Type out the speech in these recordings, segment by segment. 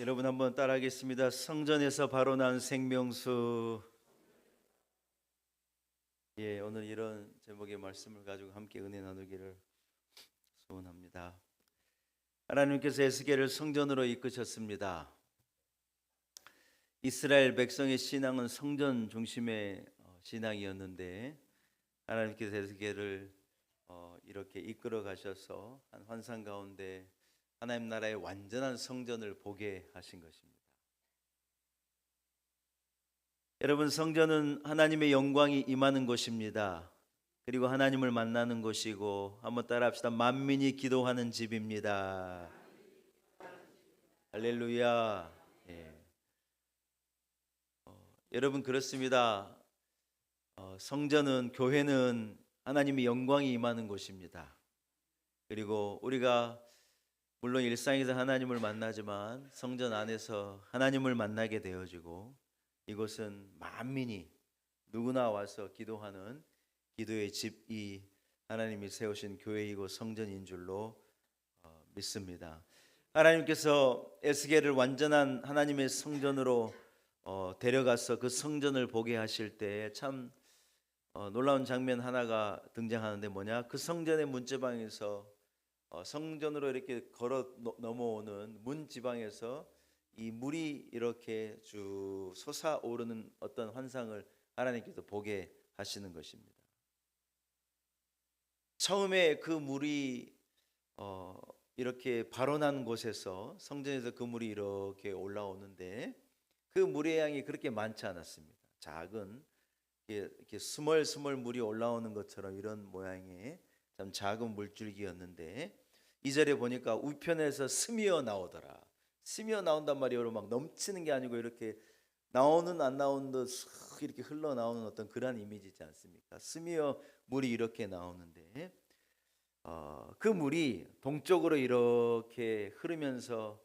여러분 한번 따라하겠습니다. 성전에서 바로 난 생명수. 오늘 이런 제목의 말씀을 가지고 함께 은혜 나누기를 소원합니다. 하나님께서 에스겔을 성전으로 이끄셨습니다. 이스라엘 백성의 신앙은 성전 중심의 신앙이었는데 하나님께서 에스겔을 이렇게 이끌어 가셔서 한 환상 가운데 하나님 나라의 완전한 성전을 보게 하신 것입니다. 여러분, 성전은 하나님의 영광이 임하는 곳입니다. 그리고 하나님을 만나는 곳이고, 한번 따라합시다. 만민이 기도하는 집입니다. 할렐루야. 예. 여러분, 그렇습니다. 성전은, 교회는 하나님의 영광이 임하는 곳입니다. 그리고 우리가 물론 일상에서 하나님을 만나지만 성전 안에서 하나님을 만나게 되어지고, 이곳은 만민이 누구나 와서 기도하는 기도의 집이 하나님이 세우신 교회이고 성전인 줄로 믿습니다. 하나님께서 에스겔을 완전한 하나님의 성전으로 데려가서 그 성전을 보게 하실 때 참 놀라운 장면 하나가 등장하는데 뭐냐? 그 성전의 문지방에서 성전으로 이렇게 걸어 넘어오는 문 지방에서 이 물이 이렇게 쭉 솟아오르는 어떤 환상을 하나님께서 보게 하시는 것입니다. 처음에 그 물이 이렇게 발원한 곳에서 성전에서 그 물이 이렇게 올라오는데 그 물의 양이 그렇게 많지 않았습니다. 작은 이렇게 스멀스멀 물이 올라오는 것처럼 이런 모양의 참 작은 물줄기였는데 2절에 보니까 우편에서 스미어 나오더라. 스미어 나온단 말이에요. 막 넘치는 게 아니고 이렇게 나오는 안 나오는 듯 이렇게 흘러나오는 어떤 그런 이미지지 않습니까? 스미어 물이 이렇게 나오는데 그 물이 동쪽으로 이렇게 흐르면서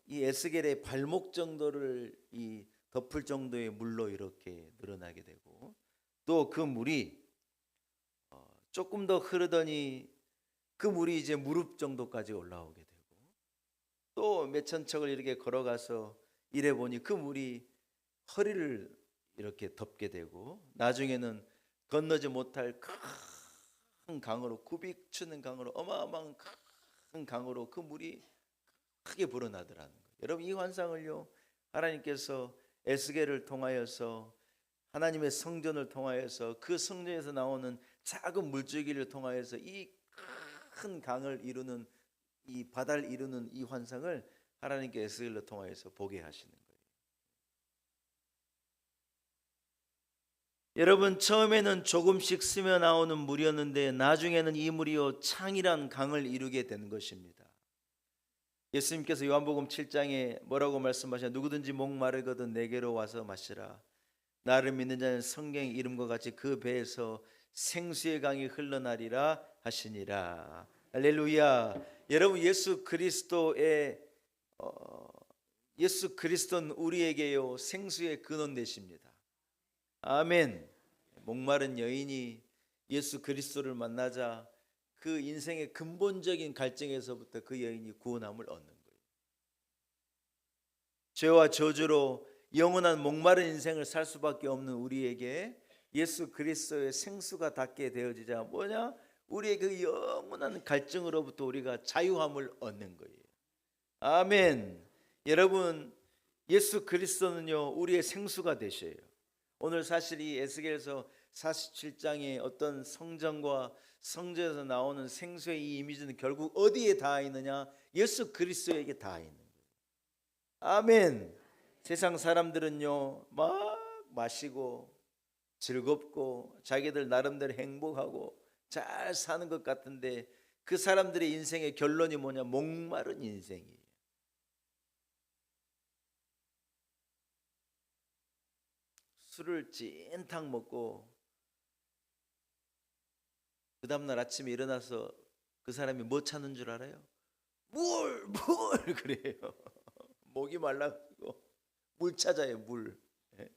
이 에스겔의 발목 정도를 이 덮을 정도의 물로 이렇게 늘어나게 되고 또 그 물이 조금 더 흐르더니 그 물이 이제 무릎 정도까지 올라오게 되고 또 몇천 척을 이렇게 걸어가서 이래 보니 그 물이 허리를 이렇게 덮게 되고 나중에는 건너지 못할 큰 강으로 굽이추는 강으로 어마어마한 큰 강으로 그 물이 크게 불어나더라는 거예요. 여러분 이 환상을요 하나님께서 에스겔을 통하여서 하나님의 성전을 통하여서 그 성전에서 나오는 작은 물줄기를 통하여서 이 큰 강을 이루는 이 바다를 이루는 이 환상을 하나님께 에스겔을 통하여서 보게 하시는 거예요. 여러분 처음에는 조금씩 스며 나오는 물이었는데 나중에는 이 물이요 창이란 강을 이루게 된 것입니다. 예수님께서 요한복음 7장에 뭐라고 말씀하시냐? 누구든지 목마르거든 내게로 와서 마시라. 나를 믿는 자는 성경의 이름과 같이 그 배에서 생수의 강이 흘러나리라 하시니라. 할렐루야. 여러분 예수 그리스도는 우리에게요 생수의 근원 되십니다. 아멘. 목마른 여인이 예수 그리스도를 만나자 그 인생의 근본적인 갈증에서부터 그 여인이 구원함을 얻는 거예요. 죄와 저주로 영원한 목마른 인생을 살 수밖에 없는 우리에게 예수 그리스도의 생수가 닿게 되어지자 뭐냐? 우리의 그 영원한 갈증으로부터 우리가 자유함을 얻는 거예요. 아멘. 여러분 예수 그리스도는요 우리의 생수가 되셔요. 오늘 사실 이 에스겔서 47장의 어떤 성전과 성전에서 나오는 생수의 이 이미지는 결국 어디에 닿아 있느냐? 예수 그리스도에게 닿아 있는 거예요. 아멘. 세상 사람들은요 막 마시고 즐겁고 자기들 나름대로 행복하고 잘 사는 것 같은데 그 사람들의 인생의 결론이 뭐냐? 목마른 인생이에요. 술을 찐탕 먹고 그 다음날 아침에 일어나서 그 사람이 뭐 찾는 줄 알아요? 물 그래요. 목이 말라가지고 물 찾아요. 물. 예.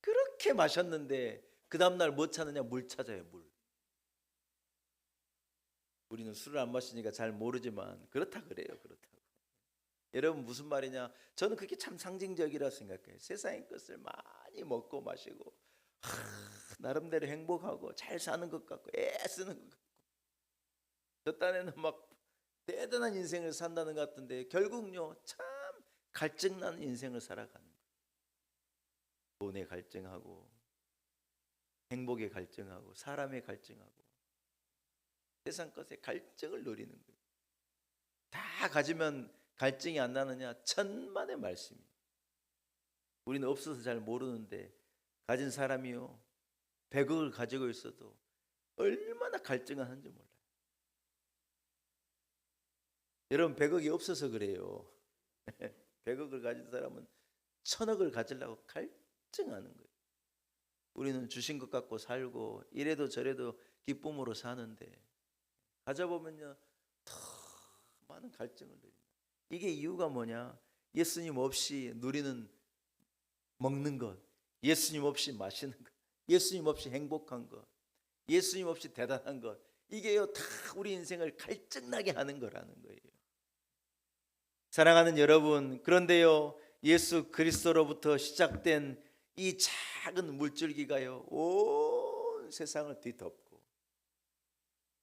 그렇게 마셨는데 그 다음날 뭐 찾느냐? 물 찾아요. 물. 우리는 술을 안 마시니까 잘 모르지만 그렇다 그래요. 그렇다고. 여러분 무슨 말이냐? 저는 그게 참 상징적이라 생각해요. 세상의 것을 많이 먹고 마시고 나름대로 행복하고 잘 사는 것 같고 애쓰는 것 같고 저 딴에는 막 대단한 인생을 산다는 것 같은데 결국요 참 갈증나는 인생을 살아가는 거예요. 돈에 갈증하고 행복에 갈증하고 사람에 갈증하고 세상 것에 갈증을 누리는 거예요. 다 가지면 갈증이 안 나느냐? 천만의 말씀이에요. 우리는 없어서 잘 모르는데 가진 사람이요 100억을 가지고 있어도 얼마나 갈증하는지 몰라요. 여러분 100억이 없어서 그래요. 100억을 가진 사람은 1000억을 가지려고 갈증하는 거예요. 우리는 주신 것 갖고 살고 이래도 저래도 기쁨으로 사는데 가져보면요 더 많은 갈증을 누립니다. 이게 이유가 뭐냐? 예수님 없이 누리는 먹는 것, 예수님 없이 마시는 것, 예수님 없이 행복한 것, 예수님 없이 대단한 것, 이게요 다 우리 인생을 갈증나게 하는 거라는 거예요. 사랑하는 여러분, 그런데요 예수 그리스도로부터 시작된 이 작은 물줄기가요 온 세상을 뒤덮고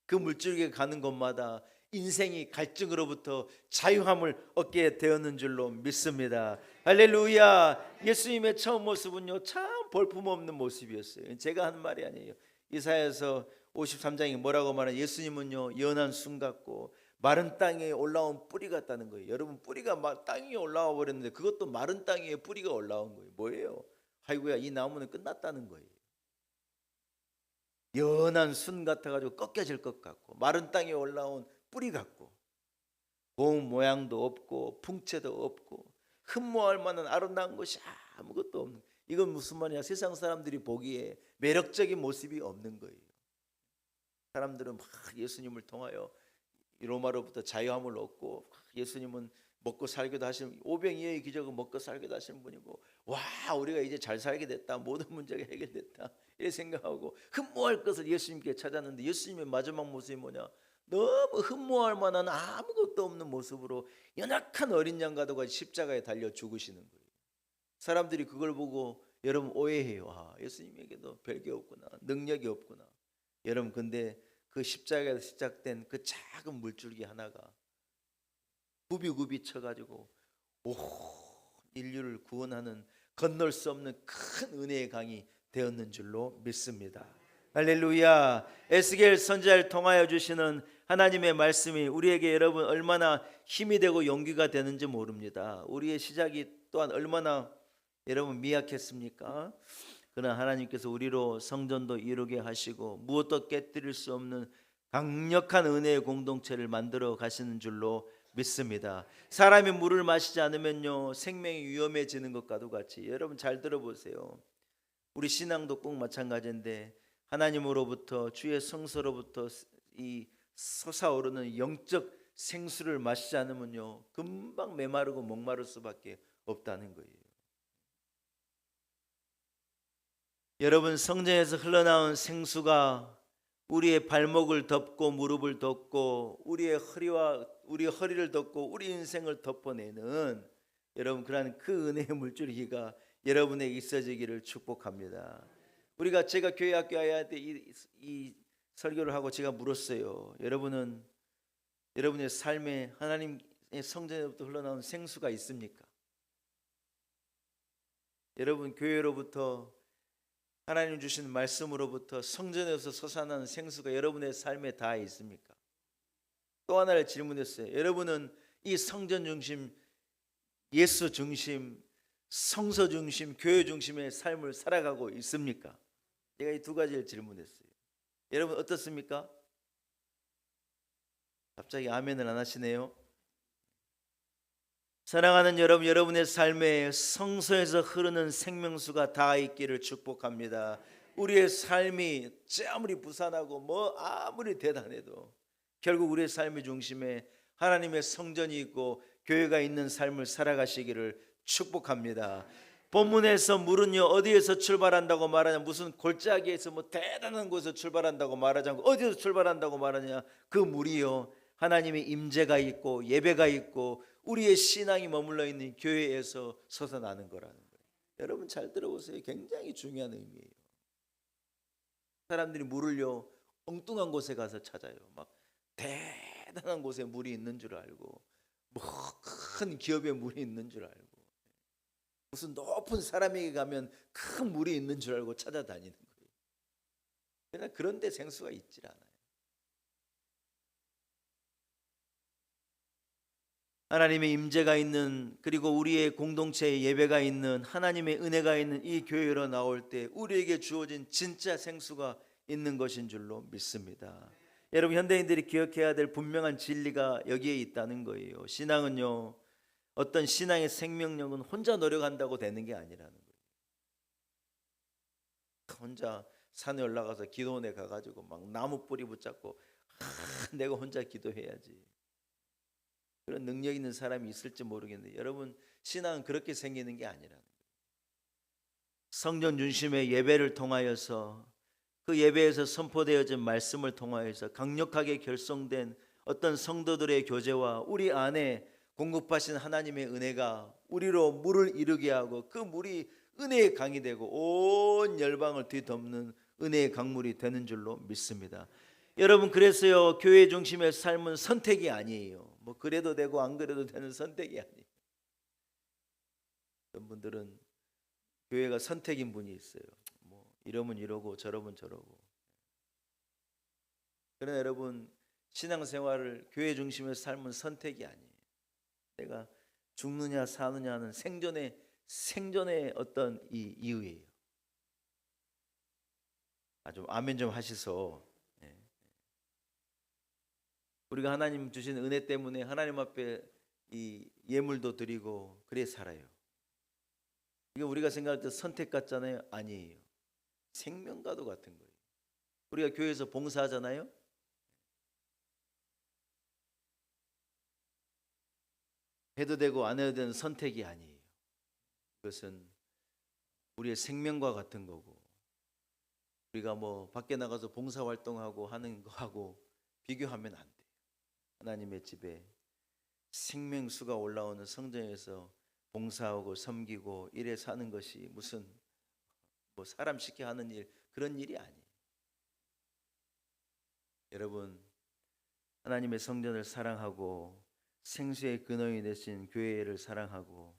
그 물줄기가 가는 곳마다 인생이 갈증으로부터 자유함을 얻게 되었는 줄로 믿습니다. 할렐루야. 예수님의 처음 모습은요 참 볼품없는 모습이었어요. 제가 한 말이 아니에요. 이사야서 53장이 뭐라고 말하냐? 예수님은요 연한 순 같고 마른 땅에 올라온 뿌리 같다는 거예요. 여러분 뿌리가 땅 위에 올라와 버렸는데 그것도 마른 땅 위에 뿌리가 올라온 거예요. 뭐예요? 아이고야 이 나무는 끝났다는 거예요. 연한 순 같아가지고 꺾여질 것 같고 마른 땅에 올라온 뿌리 같고 고운 모양도 없고 풍채도 없고 흠모할 만한 아름다운 것이 아무것도 없는, 이건 무슨 말이냐? 세상 사람들이 보기에 매력적인 모습이 없는 거예요. 사람들은 막 예수님을 통하여 로마로부터 자유함을 얻고 예수님은 먹고 살기도 하시는 오병이어의 기적은 먹고 살기도 하시는 분이고 와 우리가 이제 잘 살게 됐다 모든 문제가 해결됐다 이렇게 생각하고 흠모할 것을 예수님께 찾았는데 예수님의 마지막 모습이 뭐냐? 너무 흠모할 만한 아무것도 없는 모습으로 연약한 어린 양과도 같이 십자가에 달려 죽으시는 거예요. 사람들이 그걸 보고 여러분 오해해요. 아 예수님에게도 별게 없구나, 능력이 없구나. 여러분 근데 그 십자가에서 시작된 그 작은 물줄기 하나가 구비구비 쳐가지고 오 인류를 구원하는 건널 수 없는 큰 은혜의 강이 되었는 줄로 믿습니다. 할렐루야. 에스겔 선지자를 통하여 주시는 하나님의 말씀이 우리에게 여러분 얼마나 힘이 되고 용기가 되는지 모릅니다. 우리의 시작이 또한 얼마나 여러분 미약했습니까? 그러나 하나님께서 우리로 성전도 이루게 하시고 무엇도 깨뜨릴 수 없는 강력한 은혜의 공동체를 만들어 가시는 줄로 믿습니다. 사람이 물을 마시지 않으면요 생명이 위험해지는 것과도 같이 여러분 잘 들어보세요. 우리 신앙도 꼭 마찬가지인데 하나님으로부터 주의 성소로부터 이 솟아오르는 영적 생수를 마시지 않으면요 금방 메마르고 목마를 수밖에 없다는 거예요. 여러분 성전에서 흘러나온 생수가 우리의 발목을 덮고 무릎을 덮고 우리의 허리를 덮고 우리 인생을 덮어내는 여러분 그러한 그 은혜의 물줄기가 여러분에게 있어지기를 축복합니다. 제가 교회 학교 와야 때 이 설교를 하고 제가 물었어요. 여러분의 삶에 하나님의 성전에부터 흘러나온 생수가 있습니까? 여러분 교회로부터 하나님 주신 말씀으로부터 성전에서 솟아나는 생수가 여러분의 삶에 다 있습니까? 또 하나를 질문했어요. 여러분은 이 성전 중심, 예수 중심, 성서 중심, 교회 중심의 삶을 살아가고 있습니까? 제가 이 두 가지를 질문했어요. 여러분 어떻습니까? 갑자기 아멘을 안 하시네요. 사랑하는 여러분, 여러분의 삶에 성소에서 흐르는 생명수가 다 있기를 축복합니다. 우리의 삶이 아무리 부산하고 아무리 대단해도 결국 우리의 삶의 중심에 하나님의 성전이 있고 교회가 있는 삶을 살아가시기를 축복합니다. 본문에서 물은요 어디에서 출발한다고 말하냐, 무슨 골짜기에서 뭐 대단한 곳에서 출발한다고 말하지 않고 어디서 출발한다고 말하냐, 그 물이요 하나님의 임재가 있고 예배가 있고 우리의 신앙이 머물러 있는 교회에서 솟아나는 거라는 거예요. 여러분 잘 들어보세요. 굉장히 중요한 의미예요. 사람들이 물을요 엉뚱한 곳에 가서 찾아요. 막 대단한 곳에 물이 있는 줄 알고, 뭐 큰 기업에 물이 있는 줄 알고, 무슨 높은 사람에게 가면 큰 물이 있는 줄 알고 찾아다니는 거예요. 그러나 그런 데 생수가 있질 않아요. 하나님의 임재가 있는, 그리고 우리의 공동체의 예배가 있는, 하나님의 은혜가 있는 이 교회로 나올 때 우리에게 주어진 진짜 생수가 있는 것인 줄로 믿습니다. 여러분 현대인들이 기억해야 될 분명한 진리가 여기에 있다는 거예요. 신앙은요 어떤 신앙의 생명력은 혼자 노력한다고 되는 게 아니라는 거예요. 혼자 산에 올라가서 기도원에 가가지고 막 나무 뿌리 붙잡고 내가 혼자 기도해야지, 그런 능력 있는 사람이 있을지 모르겠는데 여러분 신앙은 그렇게 생기는 게 아니라는 거예요. 성전 중심의 예배를 통하여서, 그 예배에서 선포되어진 말씀을 통하여서 강력하게 결성된 어떤 성도들의 교제와 우리 안에 공급하신 하나님의 은혜가 우리로 물을 이루게 하고, 그 물이 은혜의 강이 되고 온 열방을 뒤덮는 은혜의 강물이 되는 줄로 믿습니다. 여러분 그래서요 교회 중심의 삶은 선택이 아니에요. 뭐 그래도 되고 안 그래도 되는 선택이 아니에요. 어떤 분들은 교회가 선택인 분이 있어요. 뭐 이러면 이러고 저러면 저러고. 그러나 여러분 신앙생활을 교회 중심의 삶은 선택이 아니에요. 내가 죽느냐 사느냐는 생존의 어떤 이유예요. 좀 아멘 좀 하시소. 우리가 하나님 주신 은혜 때문에 하나님 앞에 이 예물도 드리고 그래 살아요. 이게 우리가 생각할 때 선택 같잖아요. 아니에요. 생명과도 같은 거예요. 우리가 교회에서 봉사하잖아요. 해도 되고 안 해도 되는 선택이 아니에요. 그것은 우리의 생명과 같은 거고, 우리가 뭐 밖에 나가서 봉사활동하고 하는 거하고 비교하면 안 돼요. 하나님의 집에 생명수가 올라오는 성전에서 봉사하고 섬기고 일에 사는 것이 무슨 뭐 사람 시켜 하는 일, 그런 일이 아니에요. 여러분 하나님의 성전을 사랑하고 생수의 근원이 되신 교회를 사랑하고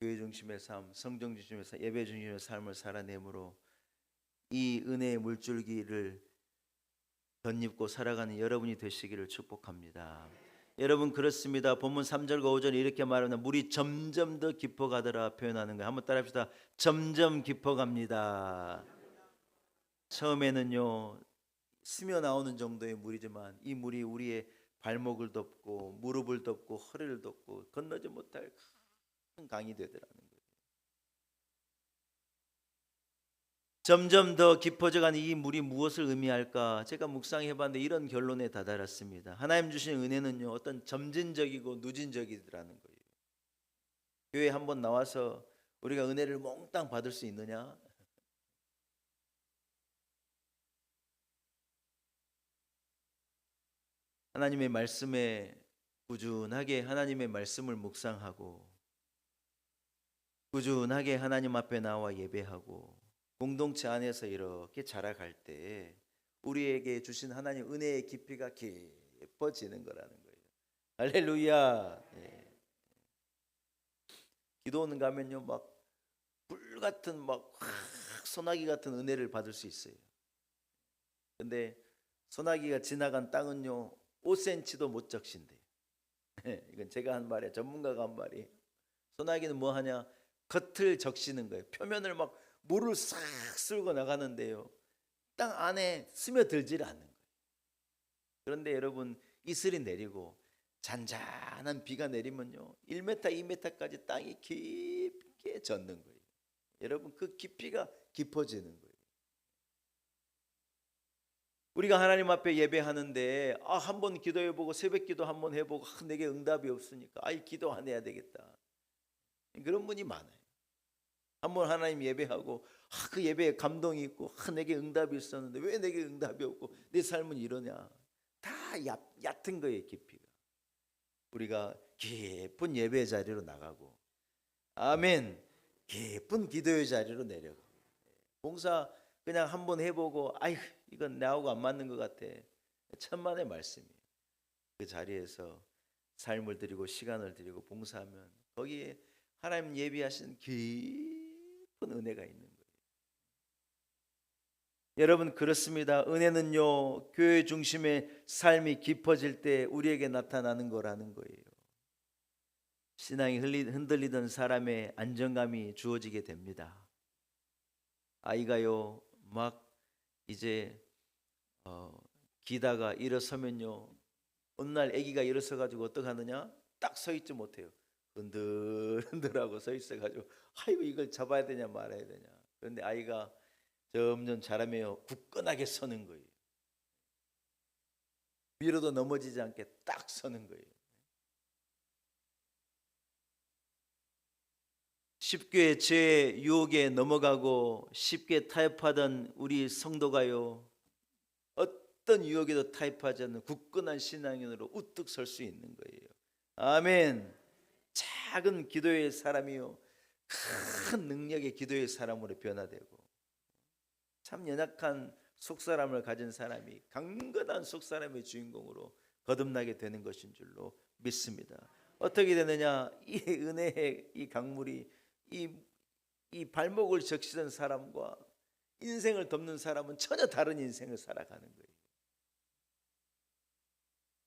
교회 중심의 삶, 성경 중심의 삶, 예배 중심의 삶을 살아내므로 이 은혜의 물줄기를 덧입고 살아가는 여러분이 되시기를 축복합니다. 여러분 그렇습니다. 본문 3절과 5절에 이렇게 말하는 물이 점점 더 깊어가더라 표현하는 거예요. 한번 따라합시다. 점점 깊어갑니다. 처음에는요 스며 나오는 정도의 물이지만 이 물이 우리의 발목을 덮고 무릎을 덮고 허리를 덮고 건너지 못할 큰 강이 되더라는 거예요. 점점 더 깊어져가는 이 물이 무엇을 의미할까? 제가 묵상해봤는데 이런 결론에 다다랐습니다. 하나님 주신 은혜는요 어떤 점진적이고 누진적이더라는 거예요. 교회 한번 나와서 우리가 은혜를 몽땅 받을 수 있느냐? 하나님의 말씀에 꾸준하게 하나님의 말씀을 묵상하고 꾸준하게 하나님 앞에 나와 예배하고 공동체 안에서 이렇게 자라갈 때 우리에게 주신 하나님 은혜의 깊이가 깊어지는 거라는 거예요. 할렐루야. 예. 기도원 가면요 막 불같은 막 소나기 같은 은혜를 받을 수 있어요. 근데 소나기가 지나간 땅은요 5cm도 못 적신대요. 이건 제가 한 말이에요. 전문가가 한 말이에요. 소나기는 뭐 하냐? 겉을 적시는 거예요. 표면을 막 물을 싹 쓸고 나가는데요 땅 안에 스며들질 않는 거예요. 그런데 여러분 이슬이 내리고 잔잔한 비가 내리면요 1m, 2m까지 땅이 깊게 젖는 거예요. 여러분 그 깊이가 깊어지는 거예요. 우리가 하나님 앞에 예배하는데 한번 기도해보고 새벽 기도 한번 해보고 내게 응답이 없으니까 기도 안 해야 되겠다, 그런 분이 많아요. 한번 하나님 예배하고 그 예배에 감동이 있고 내게 응답이 있었는데 왜 내게 응답이 없고 내 삶은 이러냐. 다 얕은 거예요, 깊이가. 우리가 깊은 예배 자리로 나가고, 아멘, 깊은 기도의 자리로 내려가고, 봉사 그냥 한번 해보고 아이 이건 나하고 안 맞는 것 같아, 천만의 말씀이에요. 그 자리에서 삶을 드리고 시간을 드리고 봉사하면 거기에 하나님 예비하신 깊은 은혜가 있는 거예요. 여러분, 그렇습니다. 은혜는요, 교회 중심의 삶이 깊어질 때 우리에게 나타나는 거라는 거예요. 신앙이 흔들리던 사람의 안정감이 주어지게 됩니다. 아이가요 막 이제 기다가 일어서면요, 어느 날 아기가 일어서 가지고 어떻게 하느냐, 딱 서 있지 못해요. 흔들흔들하고 서 있어 가지고 아이고 이걸 잡아야 되냐 말아야 되냐. 그런데 아이가 점점 자라며 굳건하게 서는 거예요. 밀어도 넘어지지 않게 딱 서는 거예요. 쉽게 죄의 유혹에 넘어가고 쉽게 타협하던 우리 성도가요, 어떤 유혹에도 타협하지 않는 굳건한 신앙인으로 우뚝 설 수 있는 거예요. 아멘. 작은 기도의 사람이요, 큰 능력의 기도의 사람으로 변화되고, 참 연약한 속사람을 가진 사람이 강건한 속사람의 주인공으로 거듭나게 되는 것인 줄로 믿습니다. 어떻게 되느냐, 이 은혜의 이 강물이 이 발목을 적시던 사람과 인생을 덮는 사람은 전혀 다른 인생을 살아가는 거예요.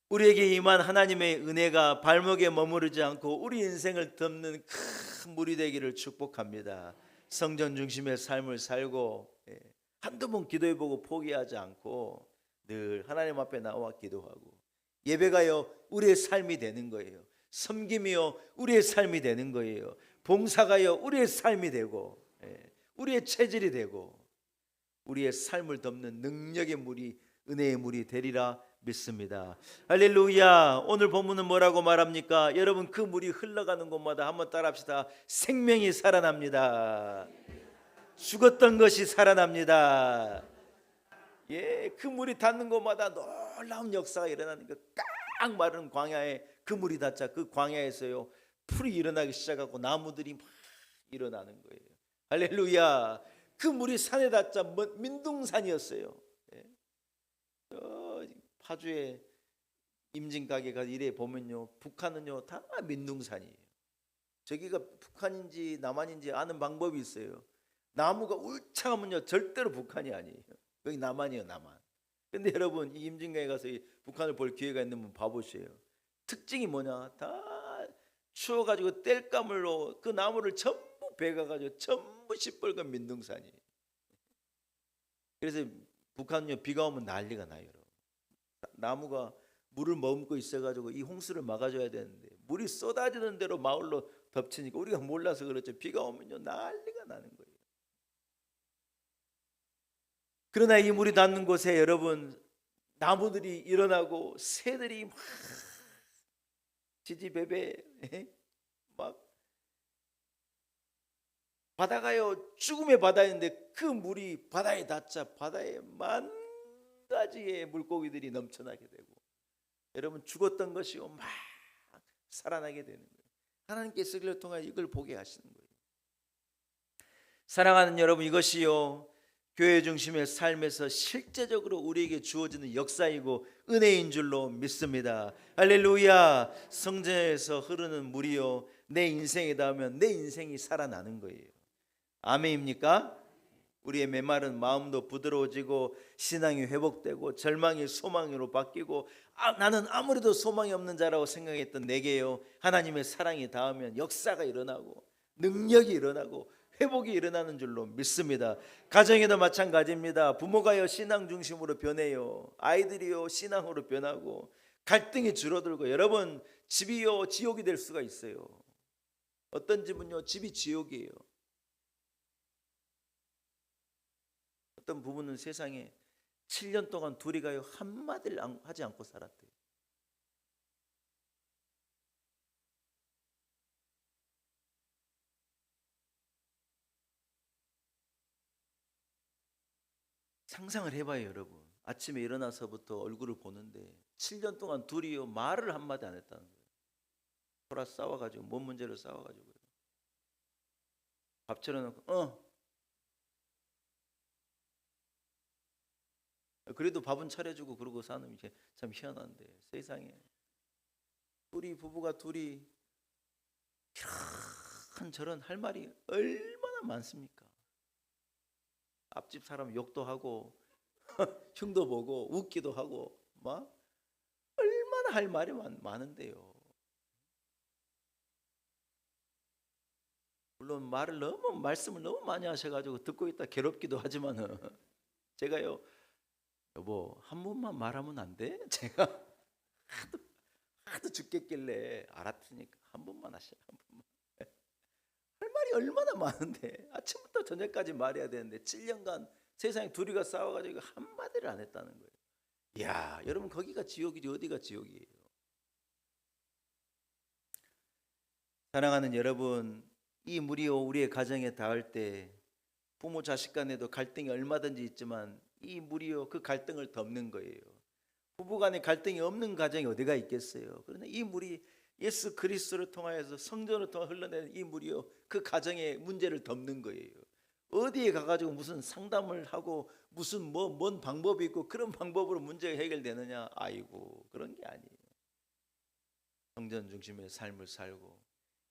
우리에게 임한 하나님의 은혜가 발목에 머무르지 않고 우리 인생을 덮는 큰 물이 되기를 축복합니다. 성전 중심의 삶을 살고 한두 번 기도해보고 포기하지 않고 늘 하나님 앞에 나와 기도하고, 예배가요 우리의 삶이 되는 거예요. 섬김이요 우리의 삶이 되는 거예요. 봉사가요 우리의 삶이 되고, 우리의 체질이 되고, 우리의 삶을 덮는 능력의 물이, 은혜의 물이 되리라 믿습니다. 할렐루야. 오늘 본문은 뭐라고 말합니까? 여러분, 그 물이 흘러가는 곳마다 한번 따라합시다. 생명이 살아납니다. 죽었던 것이 살아납니다. 그 물이 닿는 곳마다 놀라운 역사가 일어나는 거. 깡 마른 광야에 그 물이 닿자 그 광야에서요 풀이 일어나기 시작하고 나무들이 막 일어나는 거예요. 할렐루야. 그 물이 산에 닿자 민둥산이었어요. 파주에 임진각에 가서 이래 보면요, 북한은요 다 민둥산이에요. 저기가 북한인지 남한인지 아는 방법이 있어요. 나무가 울창하면요 절대로 북한이 아니에요. 여기 남한이에요, 남한. 근데 여러분, 이 임진각에 가서 이 북한을 볼 기회가 있는 분 봐보세요. 특징이 뭐냐, 다 추워가지고 땔감으로 그 나무를 전부 베가가지고 전부 시뻘건 민둥산이에요. 그래서 북한은요 비가 오면 난리가 나요. 여러분, 나무가 물을 머금고 있어가지고 이 홍수를 막아줘야 되는데 물이 쏟아지는 대로 마을로 덮치니까 우리가 몰라서 그렇죠. 비가 오면요 난리가 나는 거예요. 그러나 이 물이 닿는 곳에 여러분, 나무들이 일어나고 새들이 막 지지배배 막, 바다가요 죽음의 바다인데 그 물이 바다에 닿자 바다에 만 가지의 물고기들이 넘쳐나게 되고, 여러분 죽었던 것이요 막 살아나게 되는 거예요. 하나님께서 그를 통해 이걸 보게 하시는 거예요. 사랑하는 여러분, 이것이요 교회 중심의 삶에서 실제적으로 우리에게 주어지는 역사이고 은혜인 줄로 믿습니다. 할렐루야. 성전에서 흐르는 물이요 내 인생에 닿으면 내 인생이 살아나는 거예요. 아멘입니까? 우리의 메마른 마음도 부드러워지고 신앙이 회복되고 절망이 소망으로 바뀌고, 나는 아무래도 소망이 없는 자라고 생각했던 내게요 하나님의 사랑이 닿으면 역사가 일어나고 능력이 일어나고 회복이 일어나는 줄로 믿습니다. 가정에도 마찬가지입니다. 부모가요 신앙 중심으로 변해요. 아이들이요 신앙으로 변하고 갈등이 줄어들고, 여러분 집이요 지옥이 될 수가 있어요. 어떤 집은요 집이 지옥이에요. 어떤 부부는 세상에 7년 동안 둘이가요 한마디를 하지 않고 살았대요. 상상을 해봐요, 여러분. 아침에 일어나서부터 얼굴을 보는데 7년 동안 둘이요 말을 한마디 안 했다는 거예요. 돌아 싸워가지고 뭔 문제로 싸워가지고요. 밥 차려놓고 그래도 밥은 차려주고 그러고 사는 게 참 희한한데 세상에 우리 부부가 둘이 이런 저런 할 말이 얼마나 많습니까? 앞집 사람 욕도 하고 흉도 보고 웃기도 하고 막 얼마나 할 말이 많은데요. 물론 말씀을 너무 많이 하셔가지고 듣고 있다 괴롭기도 하지만은 제가요 여보 한 번만 말하면 안 돼? 제가 하도 죽겠길래 알았으니까 한 번만 하셔 한 번만. 할 말이 얼마나 많은데 아침부터 저녁까지 말해야 되는데 7년간 세상에 둘이가 싸워가지고 한마디를 안 했다는 거예요. 이야 여러분 거기가 지옥이지 어디가 지옥이에요. 사랑하는 여러분 이 무리요 우리의 가정에 닿을 때 부모 자식 간에도 갈등이 얼마든지 있지만 이 무리요 그 갈등을 덮는 거예요. 부부 간에 갈등이 없는 가정이 어디가 있겠어요. 그러나 이 물이 예수 그리스도를 통하여서 성전을 통해 흘러내는 이 물이요 그 가정의 문제를 덮는 거예요. 어디에 가가지고 무슨 상담을 하고 무슨 뭔 방법이 있고 그런 방법으로 문제가 해결되느냐. 아이고 그런 게 아니에요. 성전 중심의 삶을 살고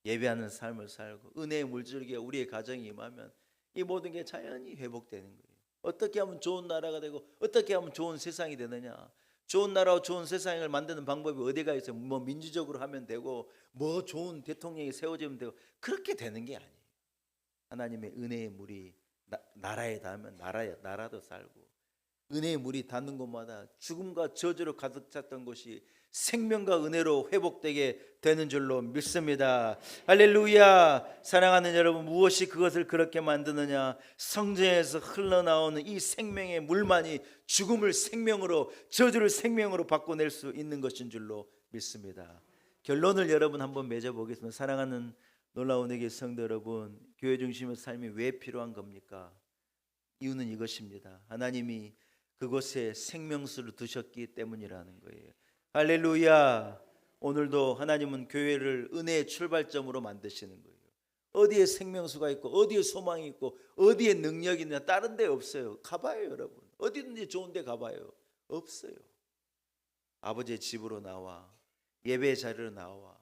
예배하는 삶을 살고 은혜의 물줄기가 우리의 가정에 임하면 이 모든 게 자연히 회복되는 거예요. 어떻게 하면 좋은 나라가 되고 어떻게 하면 좋은 세상이 되느냐. 좋은 나라와 좋은 세상을 만드는 방법이 어디가 있어요. 뭐 민주적으로 하면 되고 뭐 좋은 대통령이 세워지면 되고 그렇게 되는 게 아니에요. 하나님의 은혜의 물이 나라에 닿으면 나라도 살고 은혜의 물이 닿는 곳마다 죽음과 저주로 가득 찼던 곳이 생명과 은혜로 회복되게 되는 줄로 믿습니다. 할렐루야. 사랑하는 여러분 무엇이 그것을 그렇게 만드느냐. 성전에서 흘러나오는 이 생명의 물만이 죽음을 생명으로 저주를 생명으로 바꿔낼 수 있는 것인 줄로 믿습니다. 결론을 여러분 한번 맺어보겠습니다. 사랑하는 놀라운 의계 성도 여러분 교회 중심의 삶이 왜 필요한 겁니까? 이유는 이것입니다. 하나님이 그곳에 생명수를 두셨기 때문이라는 거예요. 할렐루야. 오늘도 하나님은 교회를 은혜의 출발점으로 만드시는 거예요. 어디에 생명수가 있고 어디에 소망이 있고 어디에 능력이 있느냐 다른 데 없어요. 가봐요 여러분. 어디든지 좋은 데 가봐요. 없어요. 아버지의 집으로 나와 예배 자리로 나와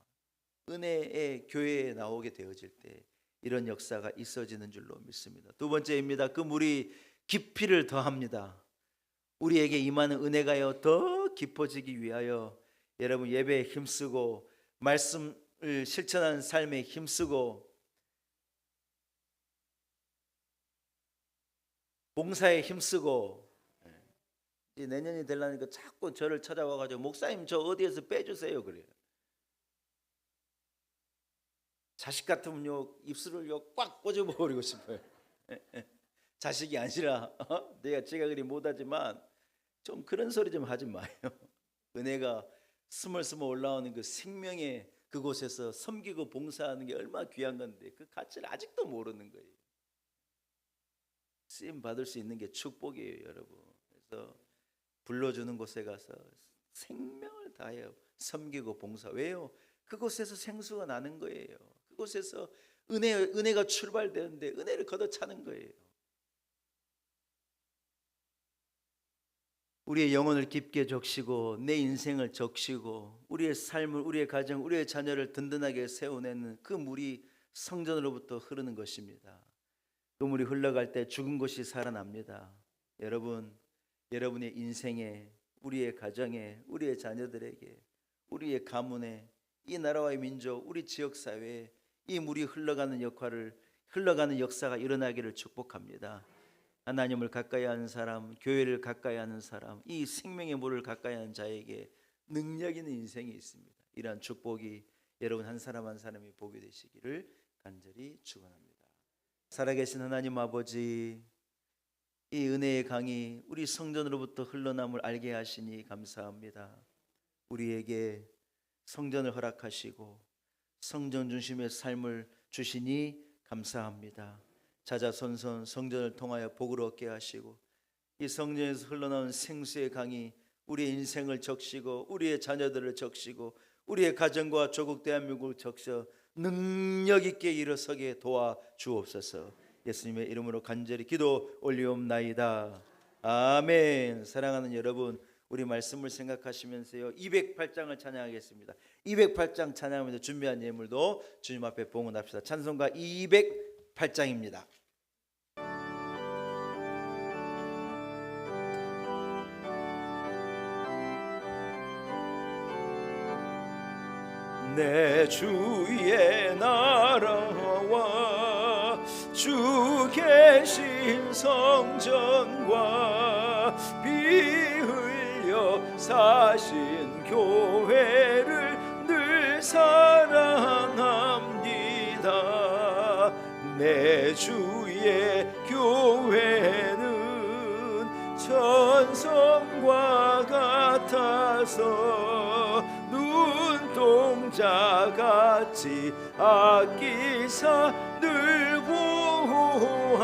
은혜의 교회에 나오게 되어질 때 이런 역사가 있어지는 줄로 믿습니다. 두 번째입니다. 그 물이 깊이를 더합니다. 우리에게 임하는 은혜가요 더 깊어지기 위하여 여러분 예배에 힘쓰고 말씀을 실천하는 삶에 힘쓰고 봉사에 힘쓰고 내년이 되려니까 자꾸 저를 찾아와가지고 목사님 저 어디에서 빼주세요 그래요. 자식 같으면요 입술을 꽉 꽂아버리고 싶어요. 자식이 아니라 제가 그리 못하지만 좀 그런 소리 좀 하지 마요. 은혜가 스멀스멀 올라오는 그 생명의 그곳에서 섬기고 봉사하는 게 얼마나 귀한 건데 그 가치를 아직도 모르는 거예요. 쓰임 받을 수 있는 게 축복이에요 여러분. 그래서 불러주는 곳에 가서 생명을 다하여 섬기고 봉사. 왜요? 그곳에서 생수가 나는 거예요. 그곳에서 은혜가 출발되는데 은혜를 걷어차는 거예요. 우리의 영혼을 깊게 적시고 내 인생을 적시고 우리의 삶을 우리의 가정 우리의 자녀를 든든하게 세워내는 그 물이 성전으로부터 흐르는 것입니다. 그 물이 흘러갈 때 죽은 것이 살아납니다. 여러분의 인생에 우리의 가정에 우리의 자녀들에게 우리의 가문에 이 나라와의 민족 우리 지역사회에 이 물이 흘러가는 역사가 일어나기를 축복합니다. 하나님을 가까이 하는 사람, 교회를 가까이 하는 사람, 이 생명의 물을 가까이 하는 자에게 능력 있는 인생이 있습니다. 이러한 축복이 여러분 한 사람 한 사람이 보게 되시기를 간절히 축원합니다. 살아계신 하나님 아버지, 이 은혜의 강이 우리 성전으로부터 흘러남을 알게 하시니 감사합니다. 우리에게 성전을 허락하시고 성전 중심의 삶을 주시니 감사합니다. 자자손손 성전을 통하여 복을 얻게 하시고 이 성전에서 흘러나온 생수의 강이 우리의 인생을 적시고 우리의 자녀들을 적시고 우리의 가정과 조국 대한민국을 적셔 능력 있게 일어서게 도와 주옵소서. 예수님의 이름으로 간절히 기도 올리옵나이다. 아멘. 사랑하는 여러분, 우리 말씀을 생각하시면서요 208장을 찬양하겠습니다. 208장 찬양하면서 준비한 예물도 주님 앞에 봉헌합시다. 찬송가 208장입니다. 내 주의 나라와 주 계신 성전과 피 흘려 사신 교회를 늘 사랑합니다. 내 주의 교회는 천성과 같아서 눈동자같이 아끼사 늘 보호하시네.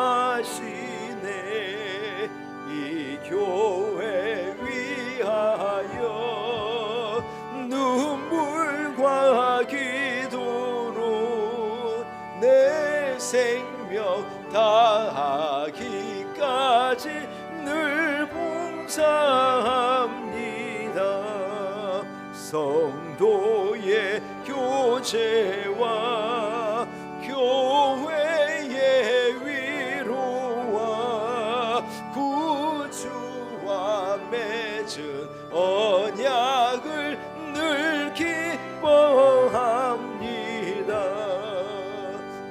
이 교회 위하여 눈물과 기도로 내 생명 다하기까지 늘 봉사합니다. 성도의 교제와 교회의 위로와 구주와 맺은 언약을 늘 기뻐합니다.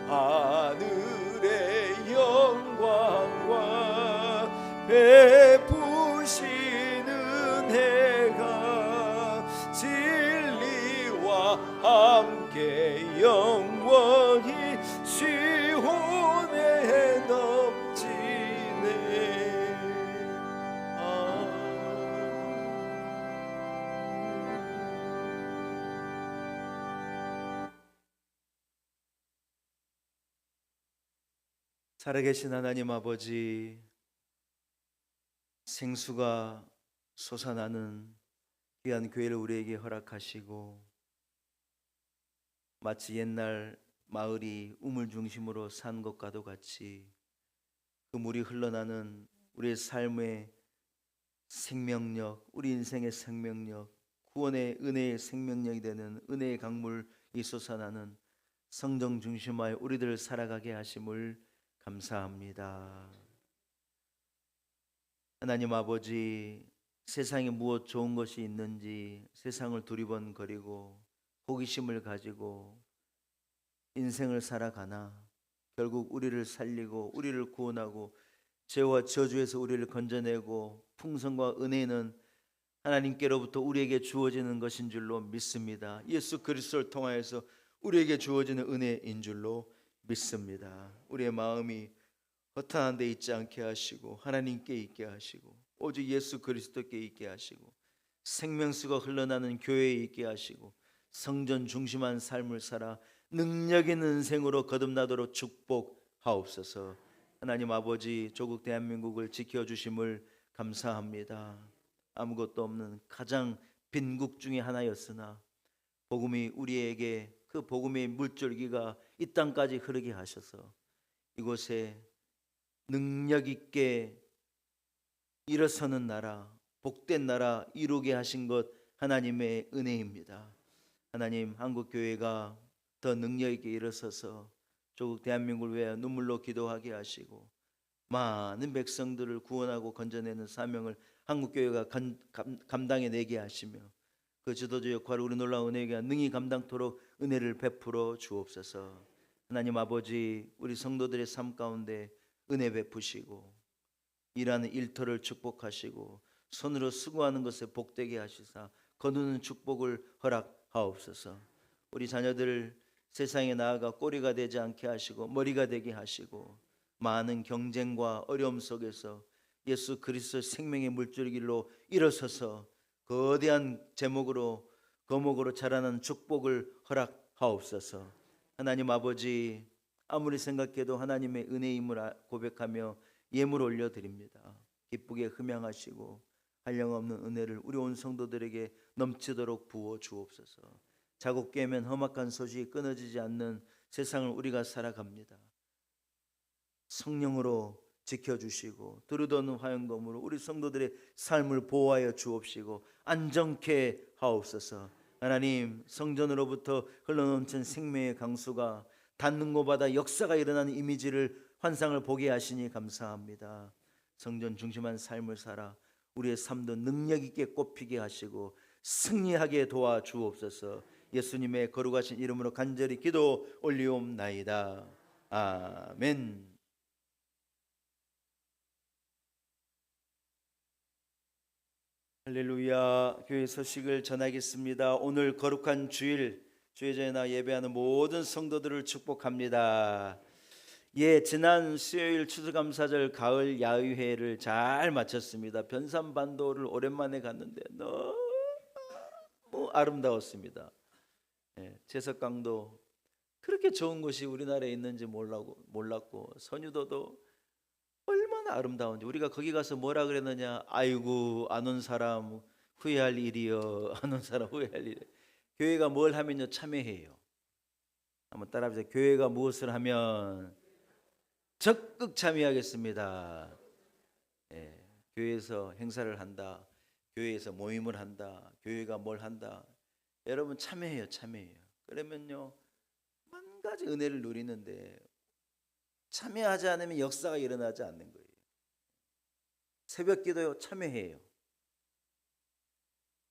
하늘의 영광과 베푸시는 해가 진리와 함께 영원히 시온에 넘치네. 살아계신 하나님 아버지, 생수가 솟아나는 귀한 교회를 우리에게 허락하시고 마치 옛날 마을이 우물 중심으로 산 것과도 같이 그 물이 흘러나는 우리의 삶의 생명력, 우리 인생의 생명력, 구원의 은혜의 생명력이 되는 은혜의 강물이 솟아나는 성령 중심하여 우리들을 살아가게 하심을 감사합니다. 하나님 아버지, 세상에 무엇 좋은 것이 있는지 세상을 두리번거리고 호기심을 가지고 인생을 살아가나 결국 우리를 살리고 우리를 구원하고 죄와 저주에서 우리를 건져내고 풍성과 은혜는 하나님께로부터 우리에게 주어지는 것인 줄로 믿습니다. 예수 그리스도를 통하여서 우리에게 주어지는 은혜인 줄로 믿습니다. 우리의 마음이 허탄한 데 있지 않게 하시고 하나님께 있게 하시고 오직 예수 그리스도께 있게 하시고 생명수가 흘러나는 교회에 있게 하시고 성전 중심한 삶을 살아 능력 있는 인생으로 거듭나도록 축복하옵소서. 하나님 아버지, 조국 대한민국을 지켜주심을 감사합니다. 아무것도 없는 가장 빈국 중에 하나였으나 복음이 우리에게 그 복음의 물줄기가 이 땅까지 흐르게 하셔서 이곳에 능력 있게 일어서는 나라, 복된 나라 이루게 하신 것 하나님의 은혜입니다. 하나님, 한국교회가 더 능력 있게 일어서서 조국 대한민국을 위하여 눈물로 기도하게 하시고 많은 백성들을 구원하고 건져내는 사명을 한국교회가 감당해내게 하시며 그 지도자 역할을 우리 놀라운 은혜가 능히 감당토록 은혜를 베풀어 주옵소서. 하나님 아버지, 우리 성도들의 삶 가운데 은혜 베푸시고 일하는 일터를 축복하시고 손으로 수고하는 것에 복되게 하시사 거두는 축복을 허락하옵소서. 우리 자녀들 세상에 나아가 꼬리가 되지 않게 하시고 머리가 되게 하시고 많은 경쟁과 어려움 속에서 예수 그리스도 생명의 물줄기로 일어서서 거대한 제목으로 거목으로 자라는 축복을 허락하옵소서. 하나님 아버지, 아무리 생각해도 하나님의 은혜임을 고백하며 예물 올려드립니다. 기쁘게 흠양하시고 한량없는 은혜를 우리 온 성도들에게 넘치도록 부어 주옵소서. 자국 깨면 험악한 소식이 끊어지지 않는 세상을 우리가 살아갑니다. 성령으로 지켜주시고 두루도는 화영검으로 우리 성도들의 삶을 보호하여 주옵시고 안정케 하옵소서. 하나님, 성전으로부터 흘러넘친 생명의 강수가 닿는 곳마다 역사가 일어나는 이미지를 환상을 보게 하시니 감사합니다. 성전 중심한 삶을 살아 우리의 삶도 능력 있게 꼽히게 하시고 승리하게 도와주옵소서. 예수님의 거룩하신 이름으로 간절히 기도 올리옵나이다. 아멘. 할렐루야. 교회 소식을 전하겠습니다. 오늘 거룩한 주일 주일전에 나 예배하는 모든 성도들을 축복합니다. 지난 수요일 추수감사절 가을 야유회를 잘 마쳤습니다. 변산반도를 오랜만에 갔는데 너무 아름다웠습니다. 제석강도 그렇게 좋은 곳이 우리나라에 있는지 몰랐고 선유도도 얼마나 아름다운지. 우리가 거기 가서 뭐라 그랬느냐? 아이고, 안 온 사람 후회할 일이여. 안 온 사람 후회할 일. 교회가 뭘 하면요 참여해요. 한번 따라해보세요. 교회가 무엇을 하면 적극 참여하겠습니다. 교회에서 행사를 한다, 교회에서 모임을 한다, 교회가 뭘 한다, 여러분 참여해요. 그러면요 만 가지 은혜를 누리는데 참여하지 않으면 역사가 일어나지 않는 거예요. 새벽 기도요 참여해요.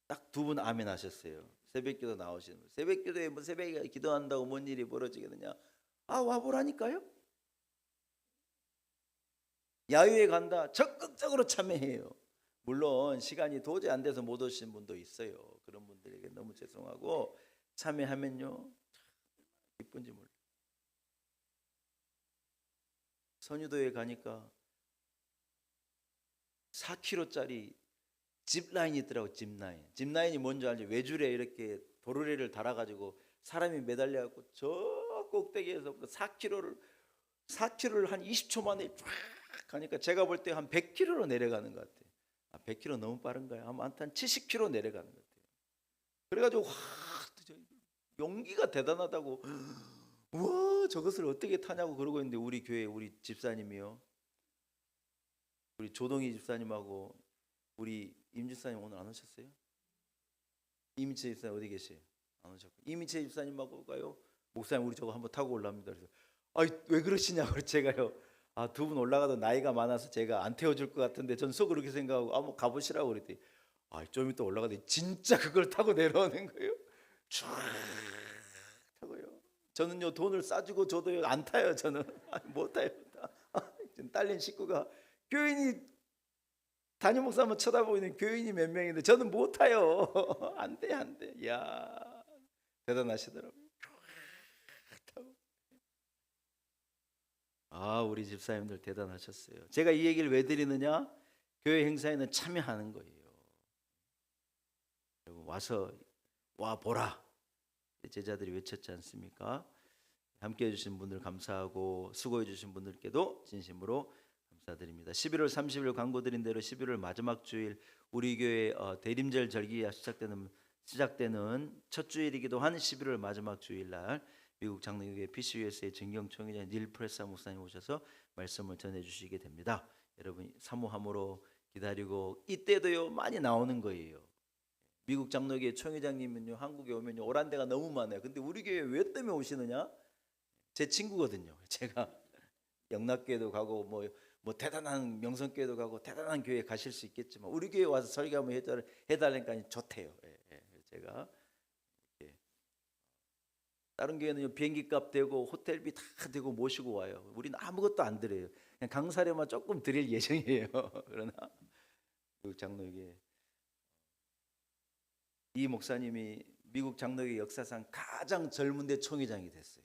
딱 2분 아멘 하셨어요. 새벽 기도 나오시는 분. 새벽 기도에 뭐 새벽에 기도한다고 뭔 일이 벌어지겠느냐? 와보라니까요. 야유회 간다, 적극적으로 참여해요. 물론 시간이 도저히 안 돼서 못 오신 분도 있어요. 그런 분들에게 너무 죄송하고 참여하면요 기쁜지 몰라요. 선유도에 가니까 4km짜리 짚라인이 있더라고. 짚라인이 뭔지 알죠? 외줄에 이렇게 도르래를 달아가지고 사람이 매달려갖고 저 꼭대기에서 4km를 한 20초 만에 쫙 가니까 제가 볼 때 한 100km로 내려가는 것 같아요. 100km 너무 빠른가요? 한 70km 내려가는 것 같아요. 그래가지고 용기가 대단하다고, 우와 저것을 어떻게 타냐고 그러고 있는데, 우리 교회 우리 집사님이요, 우리 조동희 집사님하고 우리 임 집사님 오늘 안 오셨어요? 이민채 집사님 어디 계세요? 안 오셨고, 이민채 집사님하고가요, 목사님 우리 저거 한번 타고 올라옵니다. 그래서 왜 그러시냐고 제가요, 2분 올라가도 나이가 많아서 제가 안 태워줄 것 같은데 전 속 그렇게 생각하고 한번 가보시라고 그랬더니 좀 이따 올라가더니 진짜 그걸 타고 내려오는 거예요. 쫙 타고요. 저는요 돈을 싸주고 줘도요 안 타요. 저는 못 타요. 딸린 식구가 교인이 담임 목사 한번 쳐다보고 있는 교인이 몇 명인데 저는 못 타요. 안 돼. 야 대단하시더라고요. 우리 집사님들 대단하셨어요. 제가 이 얘기를 왜 드리느냐? 교회 행사에는 참여하는 거예요. 와 보라 제자들이 외쳤지 않습니까? 함께 해주신 분들 감사하고 수고해 주신 분들께도 진심으로 감사드립니다. 11월 30일 광고 드린 대로 11월 마지막 주일 우리 교회 대림절 절기가 시작되는 첫 주일이기도 한 11월 마지막 주일날 미국 장로교회 PCUS의 정경총회장 닐 프레사 목사님 오셔서 말씀을 전해주시게 됩니다. 여러분 사모함으로 기다리고, 이때도요 많이 나오는 거예요. 미국 장로교회 총회장님은요 한국에 오면요 오란 데가 너무 많아요. 근데 우리 교회 왜 때문에 오시느냐? 제 친구거든요. 제가 영락교회도 가고 뭐 대단한 명성교회도 가고 대단한 교회 가실 수 있겠지만 우리 교회 와서 설교 한번 해달라니까 좋대요. 제가 다른 교회는 비행기 값 되고 호텔비 다 되고 모시고 와요. 우리는 아무것도 안 드려요. 그냥 강사료만 조금 드릴 예정이에요. 그러나 미국 장로교회 이 목사님이 미국 장로교회 역사상 가장 젊은데 총회장이 됐어요.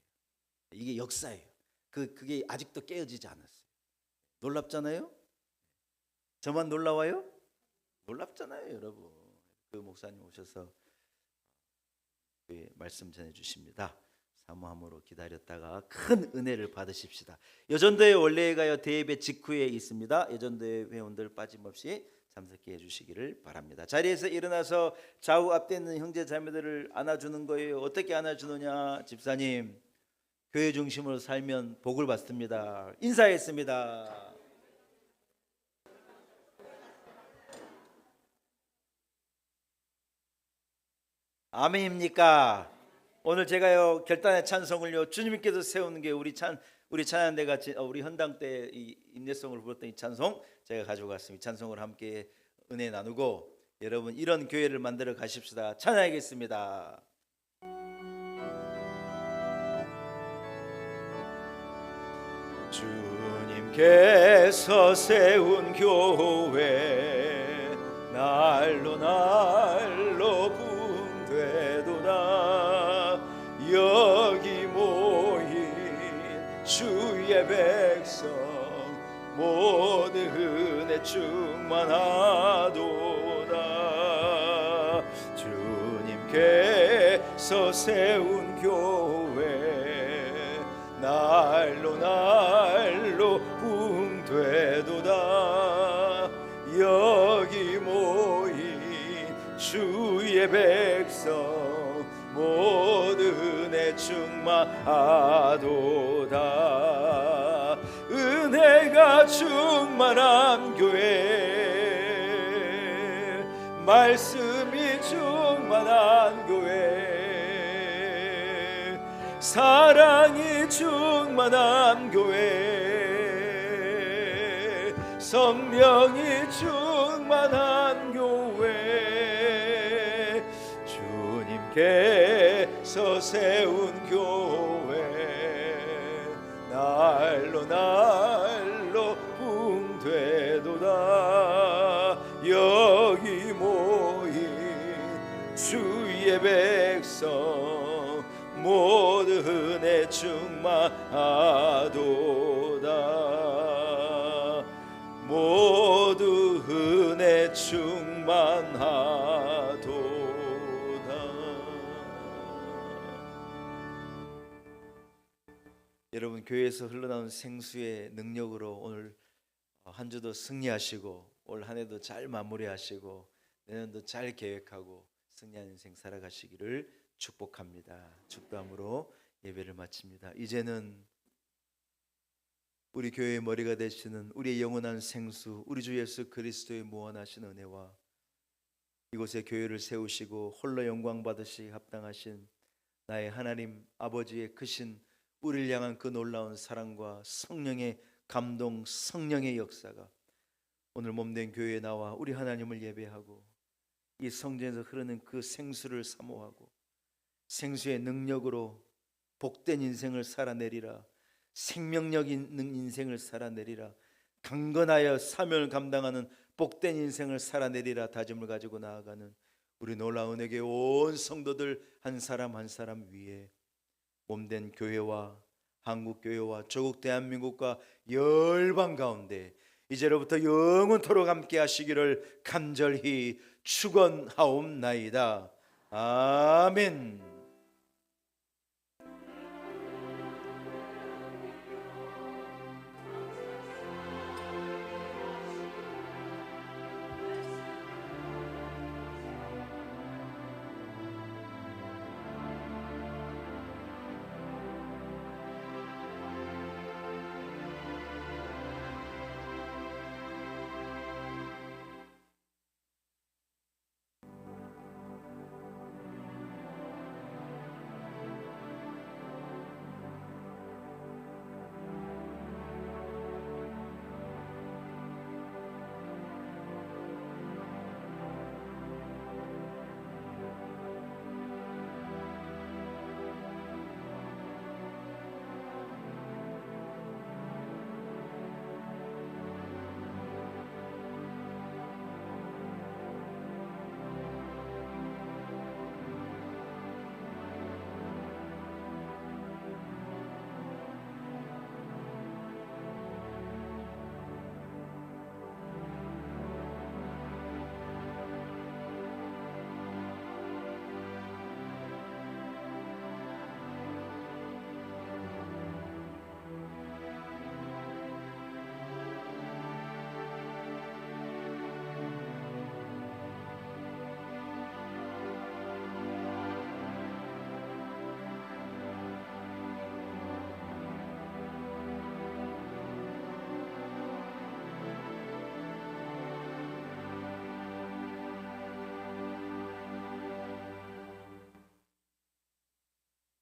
이게 역사예요. 그게 아직도 깨어지지 않았어요. 놀랍잖아요? 저만 놀라워요? 놀랍잖아요, 여러분. 그 목사님 오셔서 말씀 전해 주십니다. 사모함으로 기다렸다가 큰 은혜를 받으십시다. 여전도의 원래에 가여 대예배 직후에 있습니다. 여전도의 회원들 빠짐없이 참석해 주시기를 바랍니다. 자리에서 일어나서 좌우 앞에 있는 형제 자매들을 안아주는 거예요. 어떻게 안아주느냐? 집사님, 교회 중심으로 살면 복을 받습니다. 인사했습니다. 아멘입니까? 오늘 제가요 결단의 찬송을요 주님께서 세우는 게 우리 찬양대가 우리 헌당 때 이 인내성을 부렸던 이 찬송 제가 가지고 갔습니다. 찬송을 함께 은혜 나누고 여러분 이런 교회를 만들어 가십시다. 찬양하겠습니다. 주님께서 세운 교회 날로 날로 붕되도다. 여기 모인 주의 백성 모두 은혜 충만하도다. 주님께서 세운 교회 날로 날로 붕되도다. 여기 모인 주의 백성 모두 은혜 충만하도다. 은혜가 충만한 교회 말씀이 충만한 교회 사랑이 충만한 교회 성령이 충만한 교회 주님께서 세운 교회 날로 날로 붕되도다. 여기 모인 주의 백성 모두 은혜 충만하도다. 모두 은혜 충만하도다. 여러분 교회에서 흘러나온 생수의 능력으로 오늘 한 주도 승리하시고 올 한 해도 잘 마무리하시고 내년도 잘 계획하고 승리하는 인생 살아가시기를 축복합니다. 축도함으로 예배를 마칩니다. 이제는 우리 교회의 머리가 되시는 우리의 영원한 생수 우리 주 예수 그리스도의 무한하신 은혜와 이곳에 교회를 세우시고 홀로 영광 받으시 합당하신 나의 하나님 아버지의 크신 우리를 향한 그 놀라운 사랑과 성령의 감동 성령의 역사가 오늘 몸된 교회에 나와 우리 하나님을 예배하고 이 성전에서 흐르는 그 생수를 사모하고 생수의 능력으로 복된 인생을 살아내리라. 생명력 있는 인생을 살아내리라. 강건하여 사명을 감당하는 복된 인생을 살아내리라 다짐을 가지고 나아가는 우리 놀라운 은혜의 온 성도들 한 사람 한 사람 위에 몸된 교회와 한국교회와 조국 대한민국과 열방 가운데 이제로부터 영원토록 함께 하시기를 간절히 축원하옵나이다. 아멘.